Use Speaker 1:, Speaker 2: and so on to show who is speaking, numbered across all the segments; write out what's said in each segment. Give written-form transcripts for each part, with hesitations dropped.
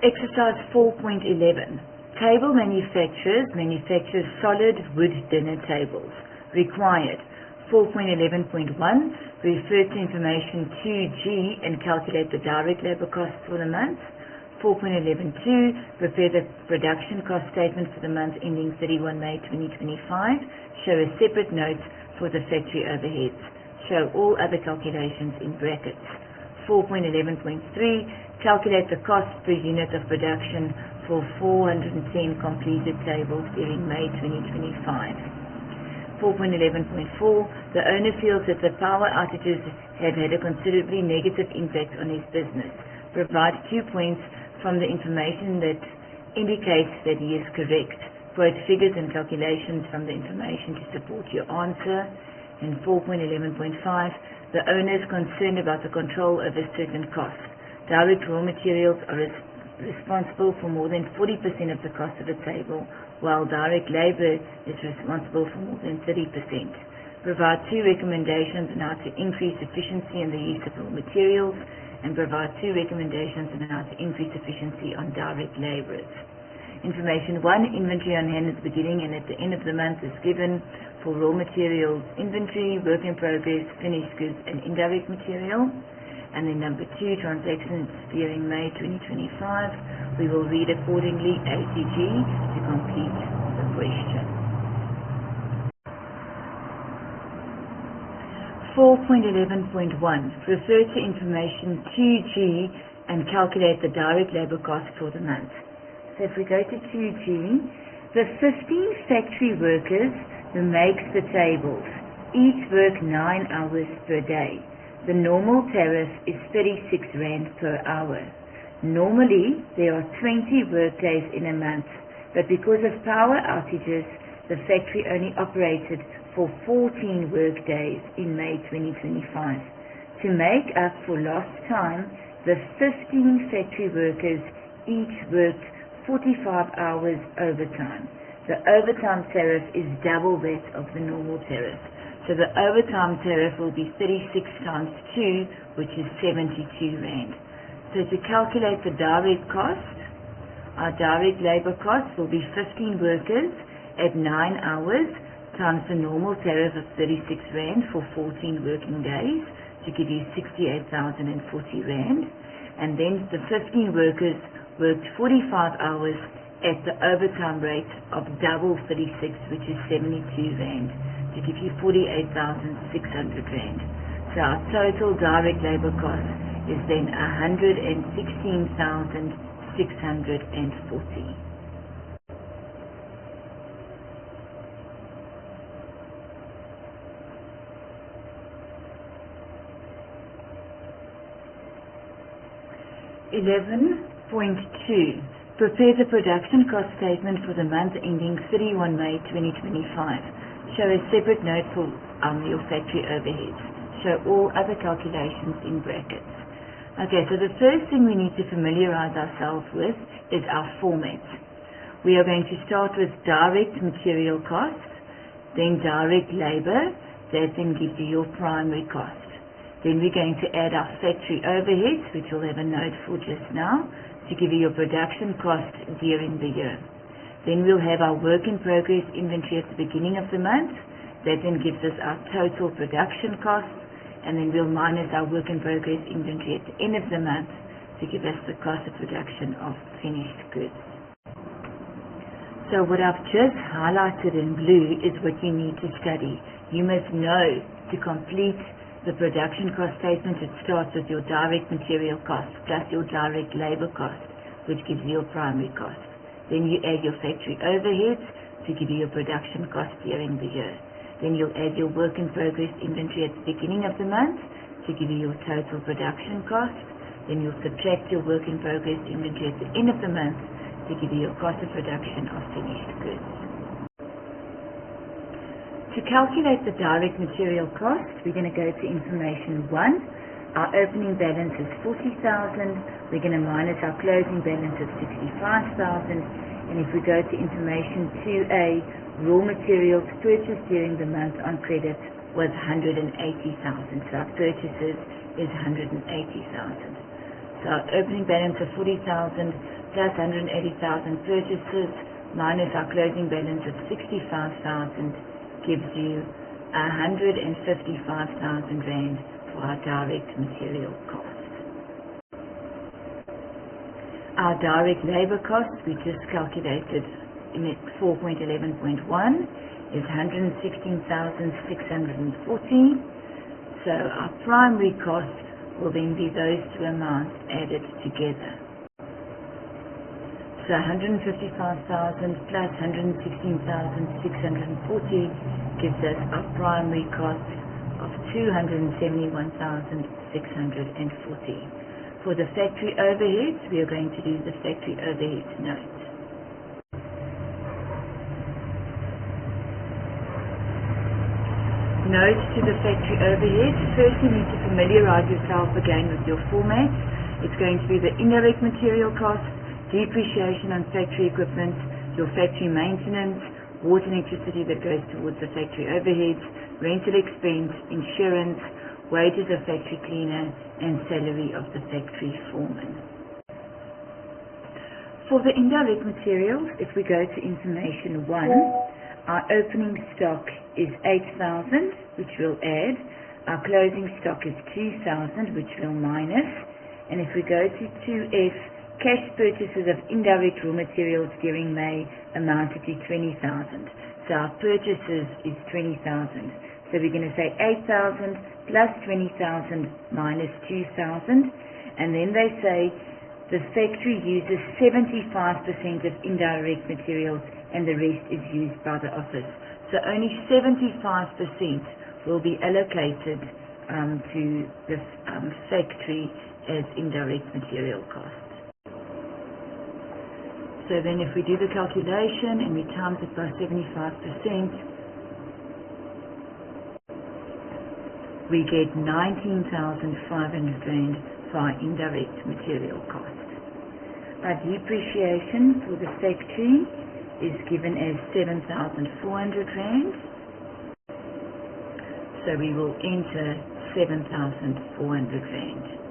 Speaker 1: Exercise 4.11. Table manufacturers manufacture solid wood dinner tables. Required. 4.11.1. Refer to information 2G and calculate the direct labor cost for the month. 4.11.2. Prepare the production cost statement for the month ending 31 May 2025. Show a separate note for the factory overheads. Show all other calculations in brackets. 4.11.3. Calculate the cost per unit of production for 410 completed tables during May 2025. 4.11.4. The owner feels that the power outages have had a considerably negative impact on his business. Provide 2 points from the information that indicates that he is correct. Quote figures and calculations from the information to support your answer. And 4.11.5. The owner is concerned about the control over certain costs. Direct raw materials are responsible for more than 40% of the cost of a table, while direct labor is responsible for more than 30%. Provide 2 recommendations on how to increase efficiency in the use of raw materials, and provide 2 recommendations on how to increase efficiency on direct laborers. Information 1, inventory on hand at the beginning and at the end of the month is given for raw materials inventory, work in progress, finished goods, and indirect material. And then number 2, transactions during May 2025. We will read accordingly A to G to complete the question. 4.11.1. Refer to information 2G and calculate the direct labor cost for the month. So if we go to 2G, the 15 factory workers who makes the tables each work 9 hours per day. The normal tariff is 36 Rand per hour. Normally, there are 20 work days in a month, but because of power outages, the factory only operated for 14 work days in May 2025. To make up for lost time, the 15 factory workers each worked 45 hours overtime. The overtime tariff is double that of the normal tariff. So the overtime tariff will be 36 times 2, which is 72 Rand. So to calculate the direct cost, our direct labor cost will be 15 workers at 9 hours times the normal tariff of 36 Rand for 14 working days to give you 68,040 Rand. And then the 15 workers worked 45 hours at the overtime rate of double 36, which is 72 Rand. To give you 48,600 Rand. So our total direct labor cost is then 116,640. 11.2. Prepare the production cost statement for the month ending 31 May 2025. Show a separate note for your factory overheads. Show all other calculations in brackets. Okay, so the first thing we need to familiarize ourselves with is our formats. We are going to start with direct material cost, then direct labor, that then gives you your primary cost. Then we're going to add our factory overheads, which we'll have a note for just now, to give you your production cost during the year. Then we'll have our work in progress inventory at the beginning of the month. That then gives us our total production cost, and then we'll minus our work in progress inventory at the end of the month to give us the cost of production of finished goods. So what I've just highlighted in blue is what you need to study. You must know to complete the production cost statement. It starts with your direct material cost plus your direct labor cost, which gives you your primary cost. Then you add your factory overheads to give you your production cost during the year. Then you'll add your work in progress inventory at the beginning of the month to give you your total production cost. Then you'll subtract your work in progress inventory at the end of the month to give you your cost of production of finished goods. To calculate the direct material cost, we're going to go to information 1. Our opening balance is 40,000. We're going to minus our closing balance of 65,000. And if we go to information 2A, raw materials purchased during the month on credit was 180,000. So our purchases is 180,000. So our opening balance of 40,000 plus 180,000 purchases minus our closing balance of 65,000 gives you 155,000 Rand for our direct material cost. Our direct labor cost, we just calculated in 4.11.1, is 116,640. So our primary cost will then be those two amounts added together. So 155,000 plus 116,640 gives us our primary cost of 271,640. For the factory overheads, we are going to do the factory overheads note. Note to the factory overheads. First, you need to familiarize yourself again with your formats. It's going to be the indirect material cost, depreciation on factory equipment, your factory maintenance, water and electricity that goes towards the factory overheads, rental expense, insurance, wages of factory cleaner, and salary of the factory foreman. For the indirect materials, if we go to information 1, our opening stock is 8,000, which we'll add. Our closing stock is 2,000, which we'll minus. And if we go to 2F, cash purchases of indirect raw materials during May amounted to 20,000. So our purchases is 20,000. So we're going to say 8,000 plus 20,000 minus 2,000. And then they say the factory uses 75% of indirect materials and the rest is used by the office. So only 75% will be allocated to this factory as indirect material costs. So then if we do the calculation and we times it by 75%, we get 19,500 Rand for our indirect material cost. Our depreciation for the factory is given as 7,400 Rand. So we will enter 7,400 Rand.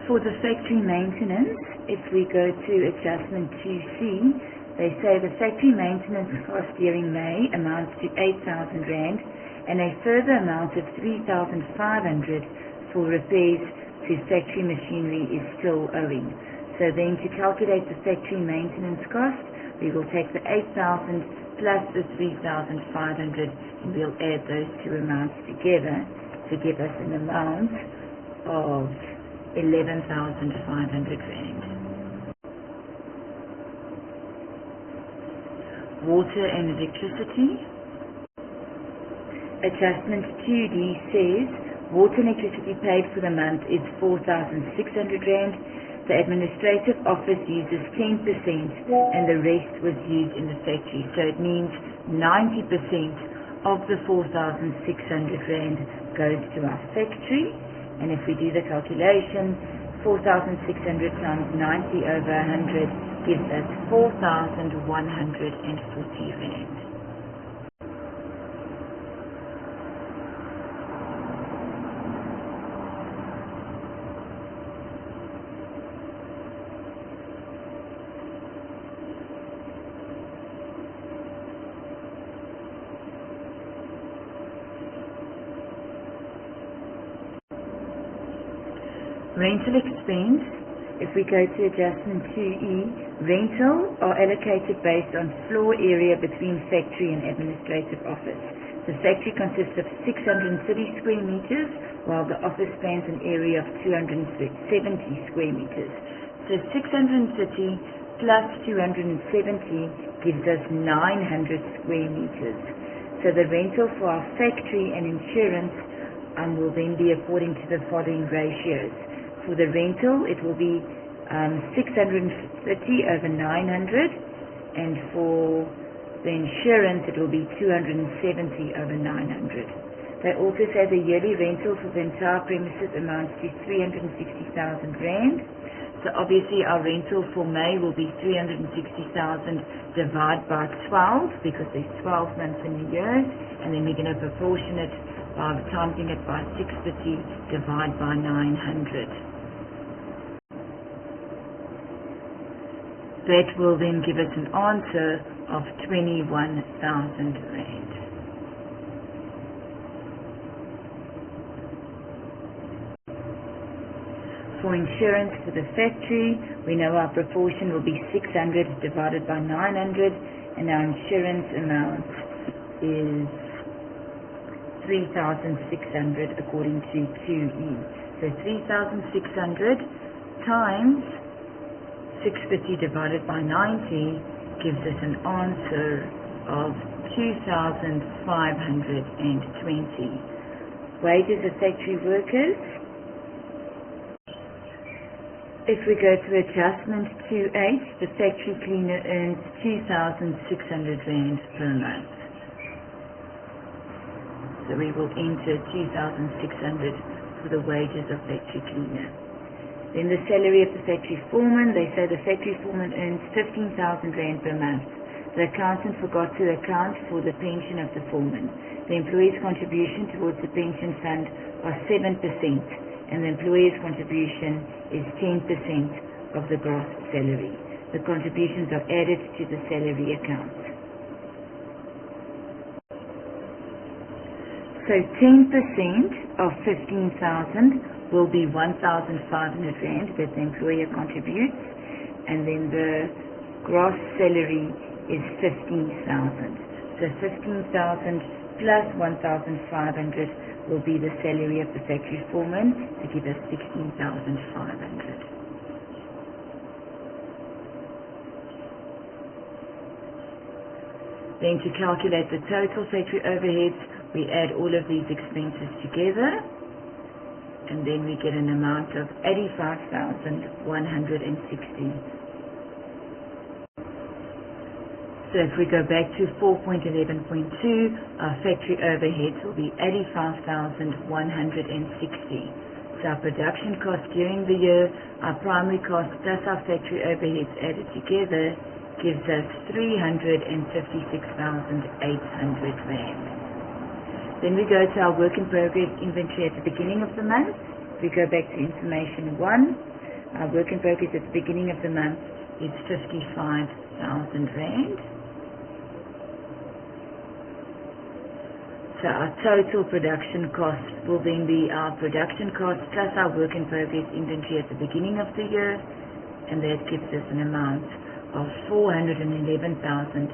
Speaker 1: For the factory maintenance, if we go to adjustment 2C, they say the factory maintenance cost during May amounts to 8,000 Rand and a further amount of 3,500 for repairs to factory machinery is still owing. So then to calculate the factory maintenance cost, we will take the 8,000 plus the 3,500 and we'll add those two amounts together to give us an amount of 11,500 Rand. Water and electricity. Adjustment 2D says water and electricity paid for the month is 4,600 Rand. The administrative office uses 10% and the rest was used in the factory. So it means 90% of the 4,600 Rand goes to our factory. And if we do the calculation, 4,600 times 90 over 100 gives us 4,140 Rand. Rental expense, if we go to adjustment 2E, rental are allocated based on floor area between factory and administrative office. The factory consists of 630 square meters, while the office spans an area of 270 square meters. So 630 plus 270 gives us 900 square meters. So the rental for our factory and insurance will then be according to the following ratios. For the rental, it will be 630 over 900, and for the insurance, it will be 270 over 900. They also say the yearly rental for the entire premises amounts to 360,000 Rand. So obviously our rental for May will be 360,000 divided by 12, because there's 12 months in a year, and then we're going to proportion it by timesing it by 650 divided by 900. That will then give us an answer of 21,000 rand. For insurance for the factory, we know our proportion will be 600 divided by 900, and our insurance amount is 3,600 according to QE. So 3,600 times 650 divided by 90 gives us an answer of 2,520. Wages of factory workers. If we go to adjustment 2.8, the factory cleaner earns 2,600 rand per month. So we will enter 2,600 for the wages of factory cleaner. Then the salary of the factory foreman, they say the factory foreman earns 15,000 rand per month. The accountant forgot to account for the pension of the foreman. The employee's contribution towards the pension fund was 7%, and the employee's contribution is 10% of the gross salary. The contributions are added to the salary account. So 10% of 15,000 will be 1,500 rand that the employer contributes, and then the gross salary is 15,000. So 15,000 plus 1,500 will be the salary of the factory foreman to give us 16,500. Then to calculate the total factory overheads, we add all of these expenses together, and then we get an amount of 85,160. So if we go back to 4.11.2, our factory overheads will be 85,160. So our production cost during the year, our primary cost plus our factory overheads added together gives us 356,800 rand. Then we go to our work in progress inventory at the beginning of the month. We go back to information 1. Our work in progress at the beginning of the month is 55,000 rand. So our total production cost will then be our production cost plus our work in progress inventory at the beginning of the year, and that gives us an amount of 411,800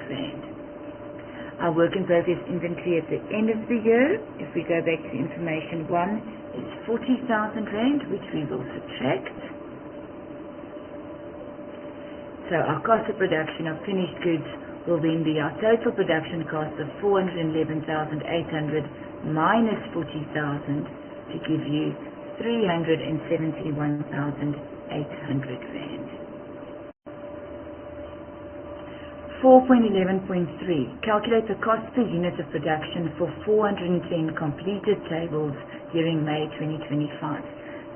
Speaker 1: rand. Our work in progress inventory at the end of the year, if we go back to information 1, is 40,000 rand, which we will subtract. So our cost of production of finished goods will then be our total production cost of 411,800 minus 40,000 to give you 371,800 rand. 4.11.3. Calculate the cost per unit of production for 410 completed tables during May 2025.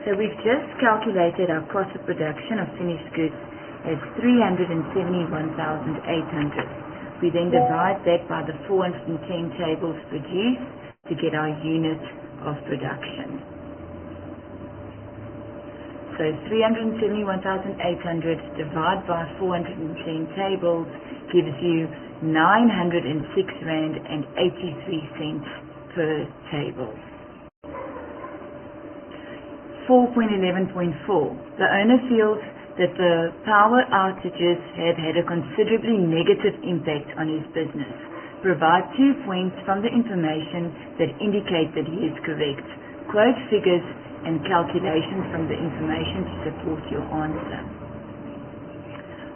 Speaker 1: So we've just calculated our cost of production of finished goods as 371,800. We then divide that by the 410 tables produced to get our unit of production. So 371,800 divided by 410 tables gives you 906 rand and 83 cents per table. 4.11.4. The owner feels that the power outages have had a considerably negative impact on his business. Provide 2 points from the information that indicate that he is correct. Quote figures and calculations from the information to support your answer.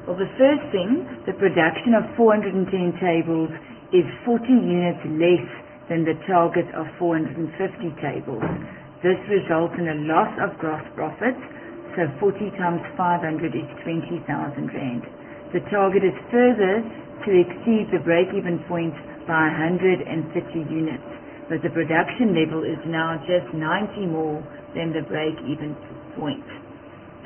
Speaker 1: Well, the first thing, the production of 410 tables is 40 units less than the target of 450 tables. This results in a loss of gross profits. So 40 times 500 is 20,000 rand. The target is further to exceed the break-even point by 130 units, but the production level is now just 90 more than the break-even point.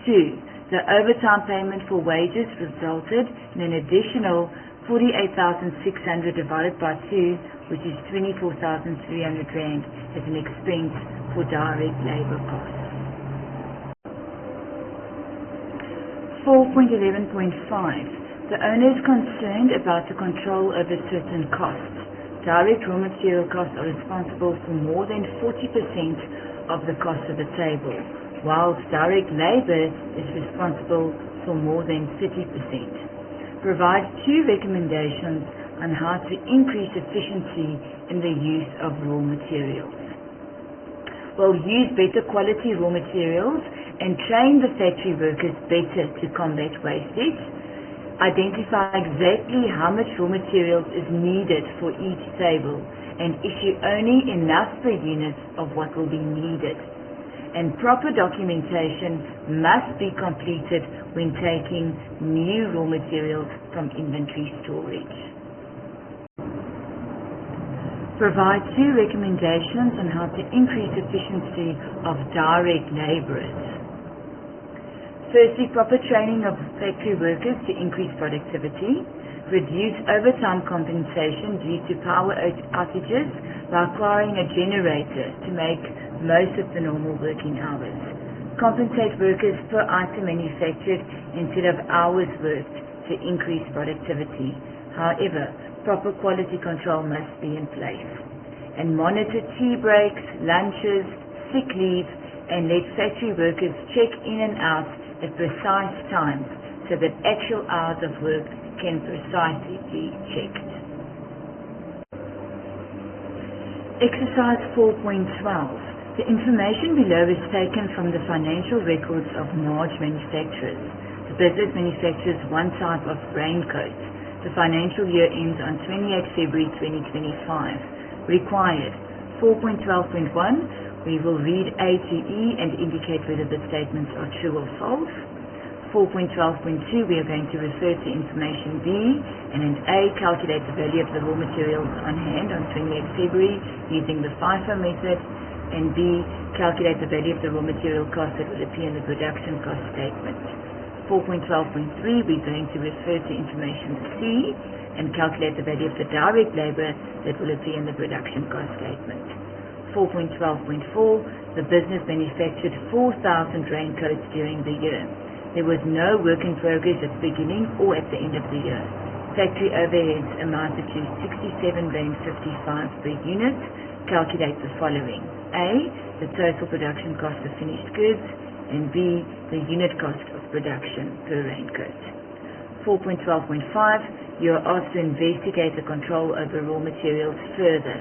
Speaker 1: 2. The overtime payment for wages resulted in an additional 48,600 divided by 2 which is 24,300 Rand as an expense for direct labor costs. 4.11.5. The owner is concerned about the control over certain costs. Direct raw material costs are responsible for more than 40% of the cost of the table, whilst direct labor is responsible for more than 30%. Provide 2 recommendations on how to increase efficiency in the use of raw materials. Well, use better quality raw materials and train the factory workers better to combat wastage. Identify exactly how much raw materials is needed for each table and issue only enough per unit of what will be needed. And proper documentation must be completed when taking new raw materials from inventory storage. Provide 2 recommendations on how to increase efficiency of direct laborers. Firstly, proper training of factory workers to increase productivity. Reduce overtime compensation due to power outages by acquiring a generator to make most of the normal working hours. Compensate workers per item manufactured instead of hours worked to increase productivity. However, proper quality control must be in place. And monitor tea breaks, lunches, sick leave, and let factory workers check in and out at precise times so that actual hours of work can precisely be checked. Exercise 4.12. The information below is taken from the financial records of large manufacturers. The business manufactures one type of raincoat. The financial year ends on 28 February 2025. Required. 4.12.1. We will read A to E and indicate whether the statements are true or false. 4.12.2. We are going to refer to information B, and in A, calculate the value of the raw materials on hand on 28 February using the FIFO method, and B, calculate the value of the raw material cost that will appear in the production cost statement. 4.12.3, we're going to refer to information C and calculate the value of the direct labor that will appear in the production cost statement. 4.12.4, the business manufactured 4,000 raincoats during the year. There was no work in progress at the beginning or at the end of the year. Factory overheads amounted to 67.55 Rand per unit. Calculate the following. A, the total production cost of finished goods, and B, the unit cost of production per raincoat. 4.12.5, you are asked to investigate the control over raw materials further.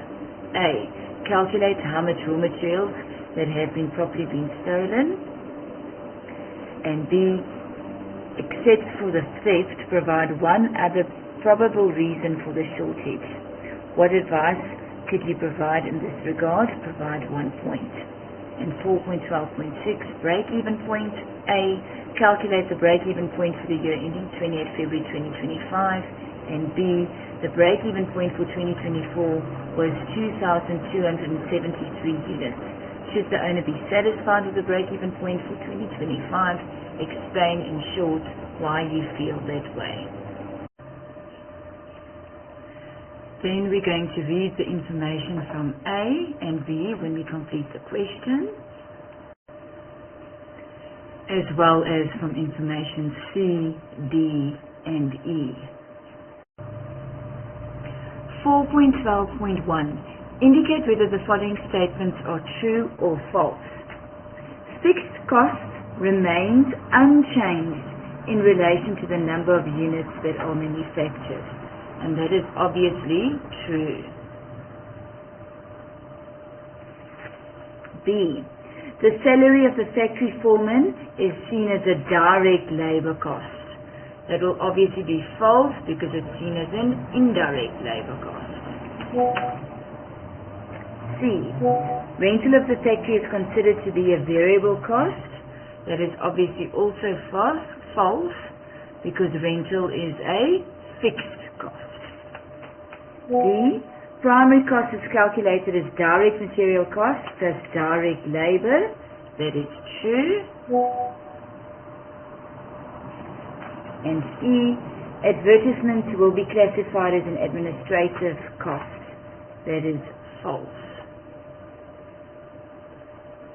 Speaker 1: A, calculate how much raw materials that have been properly been stolen, and B, except for the theft, provide one other probable reason for the shortage. What advice could you provide in this regard? Provide 1 point. And 4.12.6, break-even point. A, calculate the break-even point for the year ending 28 February 2025. And B, the break-even point for 2024 was 2,273 units. Should the owner be satisfied with the break-even point for 2025, explain in short why you feel that way. Then we're going to read the information from A and B when we complete the question, as well as from information C, D, and E. 4.12.1. Indicate whether the following statements are true or false. Fixed cost remains unchanged in relation to the number of units that are manufactured. And that is obviously true. B. The salary of the factory foreman is seen as a direct labor cost. That will obviously be false because it's seen as an indirect labor cost. C. Rental of the factory is considered to be a variable cost. That is obviously also false because rental is a fixed cost. D. Primary cost is calculated as direct material cost plus direct labor. That is true. And E. Advertisement will be classified as an administrative cost. that is false,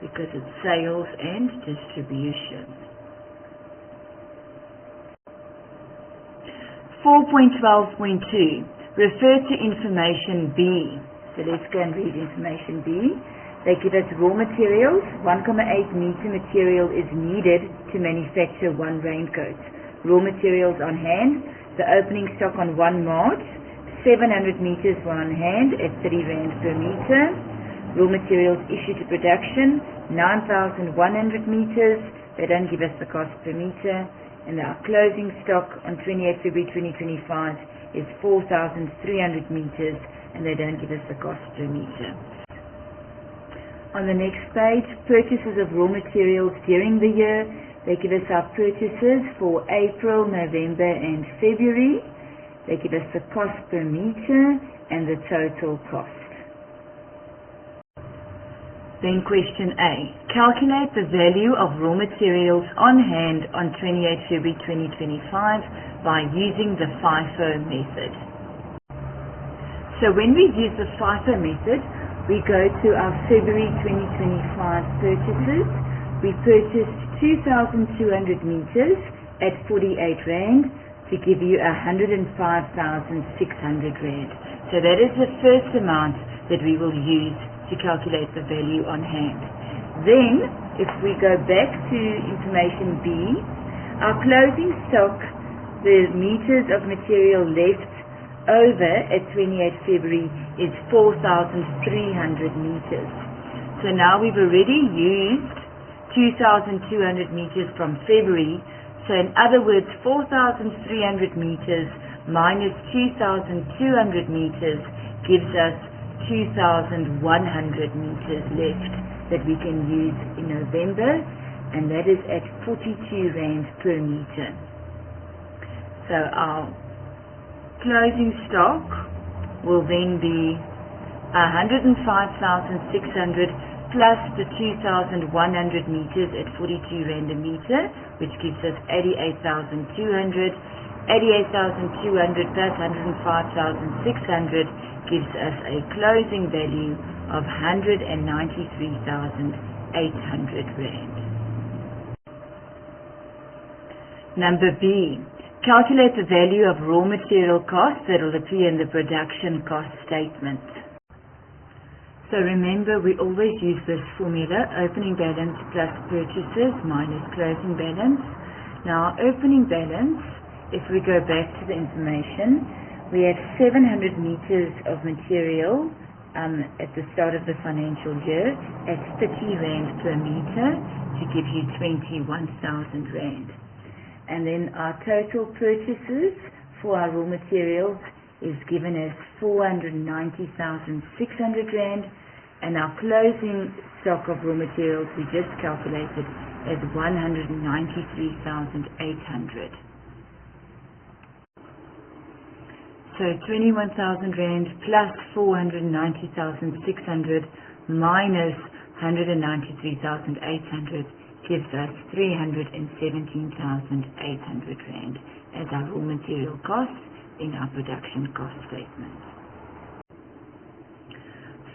Speaker 1: because it's sales and distribution. 4.12.2, refer to information B. So let's go and read information B. They give us raw materials. 1,8 meter material is needed to manufacture 1 raincoat. Raw materials on hand. The opening stock on 1 March, 700 meters were on hand at 30 Rand per meter. Raw materials issued to production, 9,100 meters. They don't give us the cost per meter. And our closing stock on 28 February 2025 is 4,300 meters, and they don't give us the cost per meter. On the next page, purchases of raw materials during the year. They give us our purchases for April, November, and February. They give us the cost per meter and the total cost. Then question A. Calculate the value of raw materials on hand on 28 February 2025 by using the FIFO method. So when we use the FIFO method, we go to our February 2025 purchases. We purchased 2,200 meters at 48 Rand to give you 105,600 Rand. So that is the first amount that we will use to calculate the value on hand. Then, if we go back to information B, our closing stock, the meters of material left over at 28 February is 4,300 meters. So now we've already used 2,200 meters from February. So in other words, 4,300 meters minus 2,200 meters gives us 2,100 meters left that we can use in November, and that is at 42 Rand per meter. So our closing stock will then be 105,600 plus the 2,100 meters at 42 Rand a meter, which gives us 88,200. 88,200 plus 105,600 gives us a closing value of 193,800 Rand. Number B. Calculate the value of raw material costs that will appear in the production cost statement. So remember, we always use this formula, opening balance plus purchases minus closing balance. Now, opening balance, if we go back to the information, we had 700 meters of material at the start of the financial year at 30 Rand per meter to give you 21,000 Rand. And then our total purchases for our raw materials is given as 490,600 Rand, and our closing stock of raw materials we just calculated as 193,800. So 21,000 Rand plus 490,600 minus 193,800 gives us 317,800 Rand as our raw material cost in our production cost statement.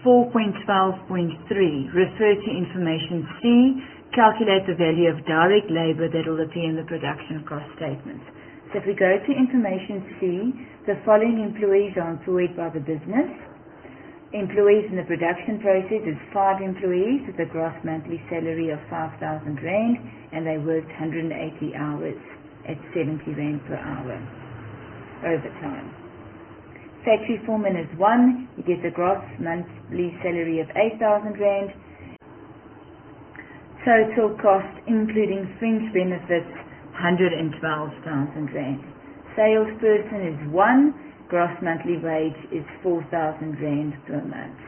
Speaker 1: 4.12.3, refer to information C, calculate the value of direct labor that will appear in the production cost statement. So if we go to information C, the following employees are employed by the business. Employees in the production process is 5 employees with a gross monthly salary of 5,000 Rand, and they worked 180 hours at 70 Rand per hour overtime. Factory foreman is 1, he gets a gross monthly salary of 8,000 Rand. Total cost including fringe benefits 112,000 Rand. Salesperson is 1, gross monthly wage is 4,000 Rand per month.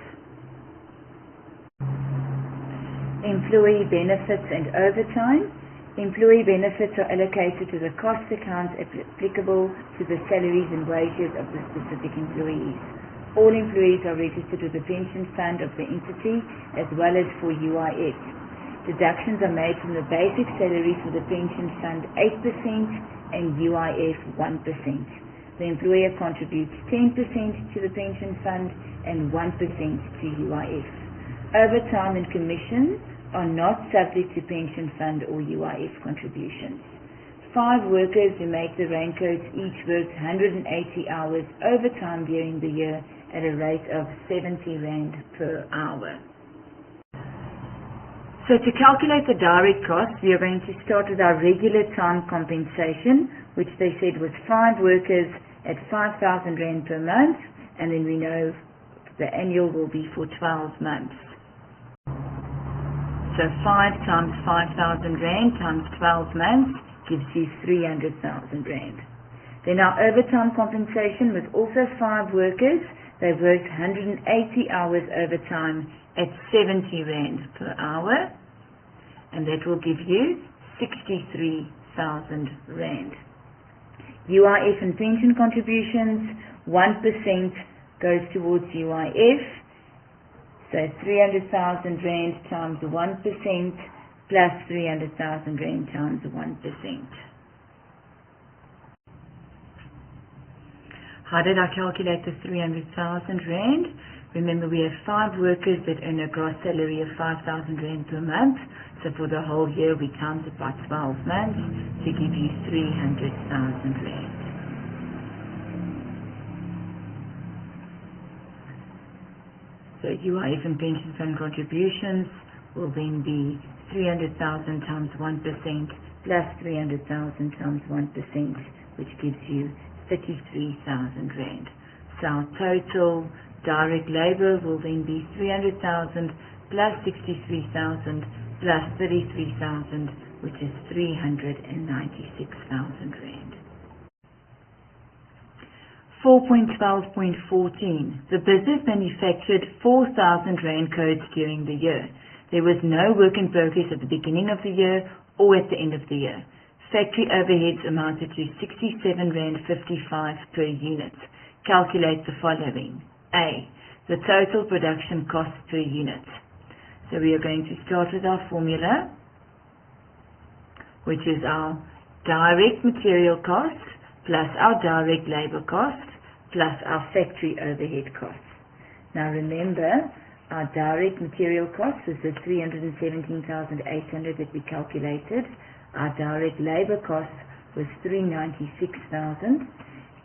Speaker 1: Employee benefits and overtime. Employee benefits are allocated to the cost accounts applicable to the salaries and wages of the specific employees. All employees are registered with the pension fund of the entity as well as for UIF. Deductions are made from the basic salary for the pension fund 8% and UIF 1%. the employer contributes 10% to the pension fund and 1% to UIF. Overtime and commission are not subject to pension fund or UIF contributions. 5 workers who make the raincoats each worked 180 hours overtime during the year at a rate of 70 Rand per hour. So to calculate the direct costs, we are going to start with our regular time compensation, which they said was 5 workers at 5,000 Rand per month, and then we know the annual will be for 12 months. So 5 times 5,000 Rand times 12 months gives you 300,000 Rand. Then our overtime compensation was also 5 workers. They worked 180 hours overtime at 70 Rand per hour, and that will give you 63,000 Rand. UIF and pension contributions, 1% goes towards UIF, so 300,000 Rand times 1% plus 300,000 Rand times 1%. How did I calculate the 300,000 Rand? Remember, we have 5 workers that earn a gross salary of 5,000 Rand per month. So for the whole year, we times it by 12 months to give you 300,000 Rand. So UIF and pension fund contributions will then be 300,000 times 1% plus 300,000 times 1%, which gives you 33,000 Rand. So our total direct labor will then be 300,000 plus 63,000 plus 33,000, which is 396,000 Rand. 4.12.14. The business manufactured 4,000 raincoats during the year. There was no work in progress at the beginning of the year or at the end of the year. Factory overheads amounted to 67.55 Rand per unit. Calculate the following. A. The total production cost per unit. So we are going to start with our formula, which is our direct material cost plus our direct labor cost plus our factory overhead costs. Now remember, our direct material cost was the 317,800 that we calculated. Our direct labor cost was 396,000,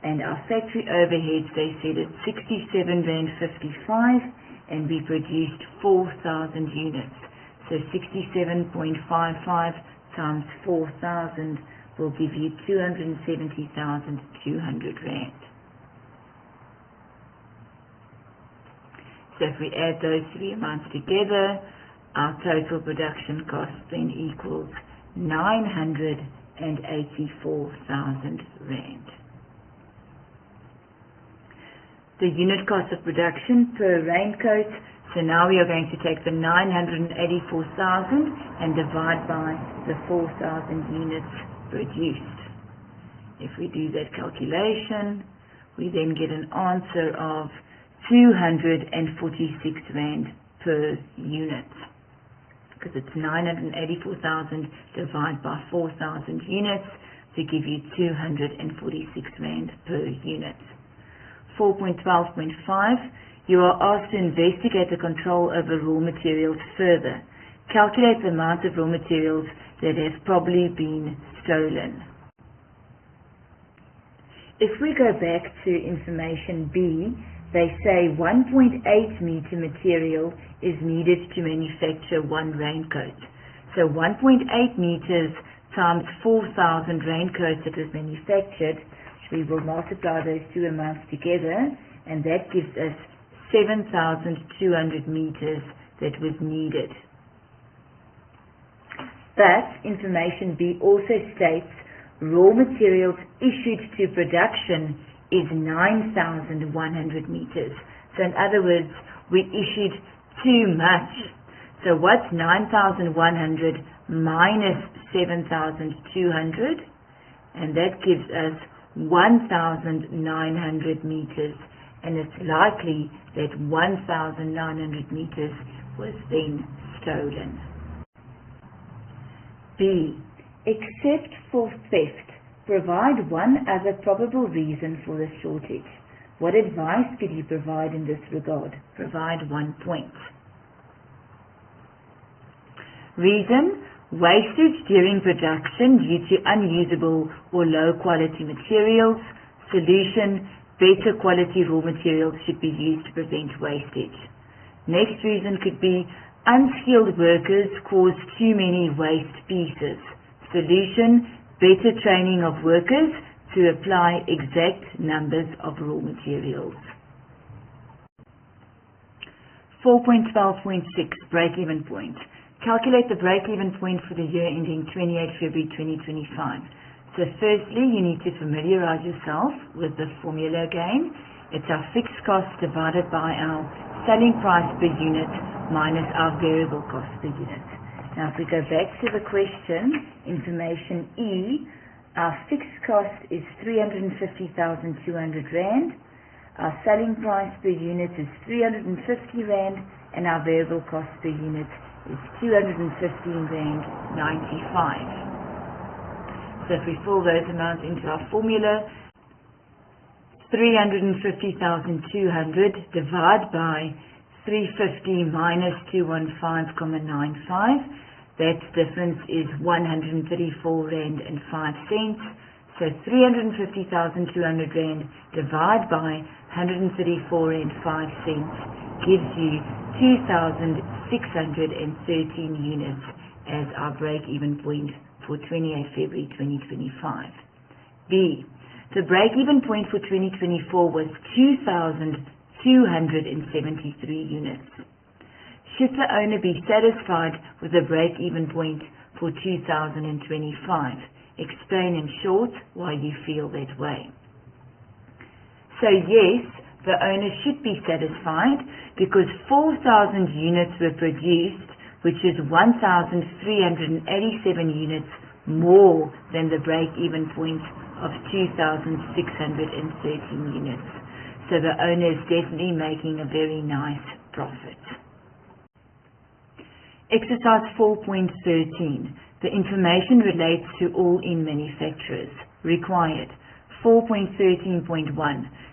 Speaker 1: and our factory overheads, they said it's 67.55 Rand, and we produced 4,000 units. So 67.55 times 4,000 will give you 270,200 Rand. So if we add those 3 amounts together, our total production cost then equals 984,000 Rand. The unit cost of production per raincoat, so now we are going to take the 984,000 and divide by the 4,000 units produced. If we do that calculation, we then get an answer of 246 Rand per unit, because it's 984,000 divided by 4,000 units to give you 246 Rand per unit. 4.12.5, you are asked to investigate the control over raw materials further. Calculate the amount of raw materials that have probably been stolen. If we go back to information B, they say 1.8 meter material is needed to manufacture 1 raincoat. So 1.8 meters times 4,000 raincoats that was manufactured, we will multiply those 2 amounts together, and that gives us 7,200 meters that was needed. But information B also states raw materials issued to production is 9,100 meters. So in other words, we issued too much. So what's 9,100 minus 7,200? And that gives us 1,900 meters. And it's likely that 1,900 meters was then stolen. B. Except for theft, Provide one other probable reason for the shortage. What advice could you provide in this regard? Provide 1 point. Reason: wastage during production due to unusable or low quality materials. Solution: better quality raw materials should be used to prevent wastage. Next reason could be unskilled workers cause too many waste pieces. Solution: better training of workers to apply exact numbers of raw materials. 4.12.6 Break-even point. Calculate the break-even point for the year ending 28 February 2025. So firstly, you need to familiarize yourself with the formula again. It's our fixed cost divided by our selling price per unit minus our variable cost per unit. Now if we go back to the question, information E, our fixed cost is 350,200 Rand, our selling price per unit is 350 Rand, and our variable cost per unit is 215 Rand 95. So if we fill those amounts into our formula, 350,200 divided by 350 minus 215,95, that difference is 134 Rand and 5 cents. So 350,200 Rand divided by 134 Rand 5 cents gives you 2,613 units as our break-even point for 28 February 2025. B. The break-even point for 2024 was 2,273 units. Should the owner be satisfied with the break-even point for 2025? Explain in short why you feel that way. So yes, the owner should be satisfied because 4,000 units were produced, which is 1,387 units more than the break-even point of 2,613 units. So the owner is definitely making a very nice profit. Exercise 4.13. The information relates to all-in manufacturers. Required. 4.13.1.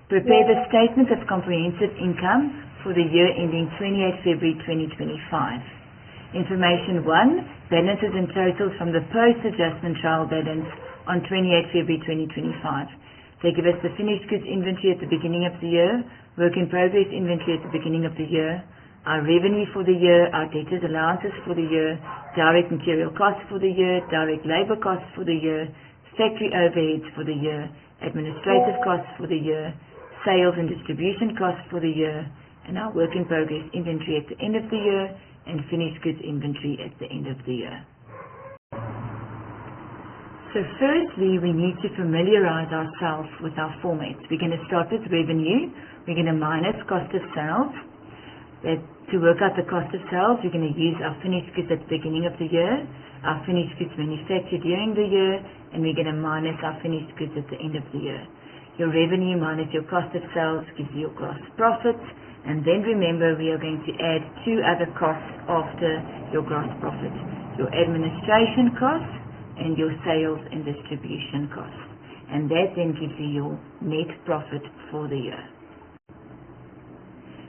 Speaker 1: Prepare the statement of comprehensive income for the year ending 28 February 2025. Information 1. Balances and totals from the post-adjustment trial balance on 28 February 2025. They give us the finished goods inventory at the beginning of the year, work in progress inventory at the beginning of the year, our revenue for the year, our debtors allowances for the year, direct material costs for the year, direct labor costs for the year, factory overheads for the year, administrative costs for the year, sales and distribution costs for the year, and our work in progress inventory at the end of the year, and finished goods inventory at the end of the year. So firstly, we need to familiarize ourselves with our formats. We're going to start with revenue. We're going to minus cost of sales. To work out the cost of sales, we're going to use our finished goods at the beginning of the year, our finished goods manufactured during the year, and we're going to minus our finished goods at the end of the year. Your revenue minus your cost of sales gives you your gross profits, and then remember we are going to add two other costs after your gross profit, your administration costs and your sales and distribution costs. And that then gives you your net profit for the year.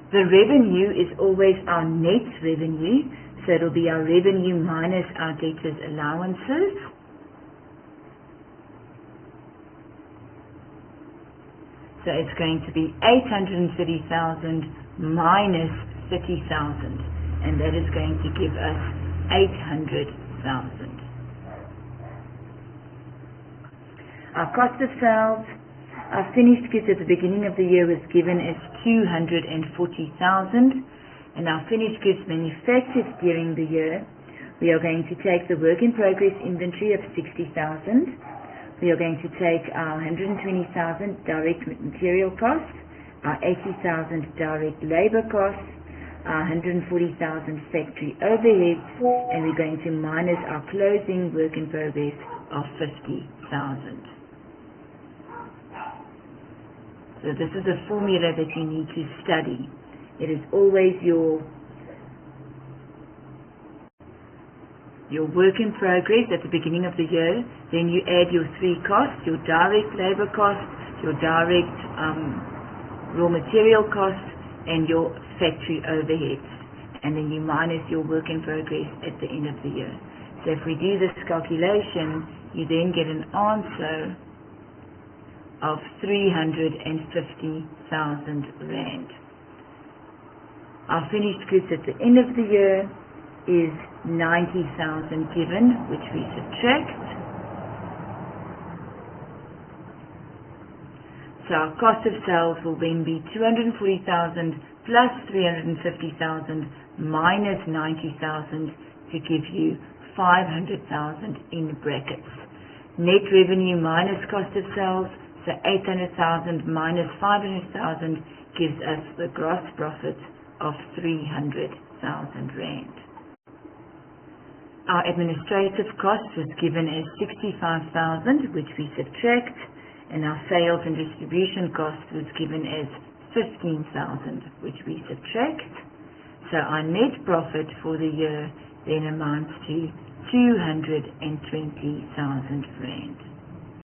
Speaker 1: The revenue is always our net revenue, so it'll be our revenue minus our debtors allowances. So it's going to be 830,000 minus 30,000, and that is going to give us 800,000. Our cost of sales, our finished goods at the beginning of the year was given as 240,000, and our finished goods manufactured during the year, we are going to take the work in progress inventory of 60,000. We are going to take our 120,000 direct material costs, our 80,000 direct labor costs, our 140,000 factory overheads, and we're going to minus our closing work in progress of 50,000. So this is a formula that you need to study. It is always your your work in progress at the beginning of the year, then you add your three costs, your direct labor costs, your direct raw material costs, and your factory overheads. And then you minus your work in progress at the end of the year. So if we do this calculation, you then get an answer of 350,000 Rand. Our finished goods at the end of the year is 90,000 given, which we subtract. So our cost of sales will then be 240,000 plus 350,000 minus 90,000 to give you 500,000 in brackets. Net revenue minus cost of sales, so 800,000 minus 500,000 gives us the gross profit of 300,000 Rand. Our administrative cost was given as 65,000, which we subtract, and our sales and distribution cost was given as 15,000, which we subtract. So our net profit for the year then amounts to 220,000 Rand.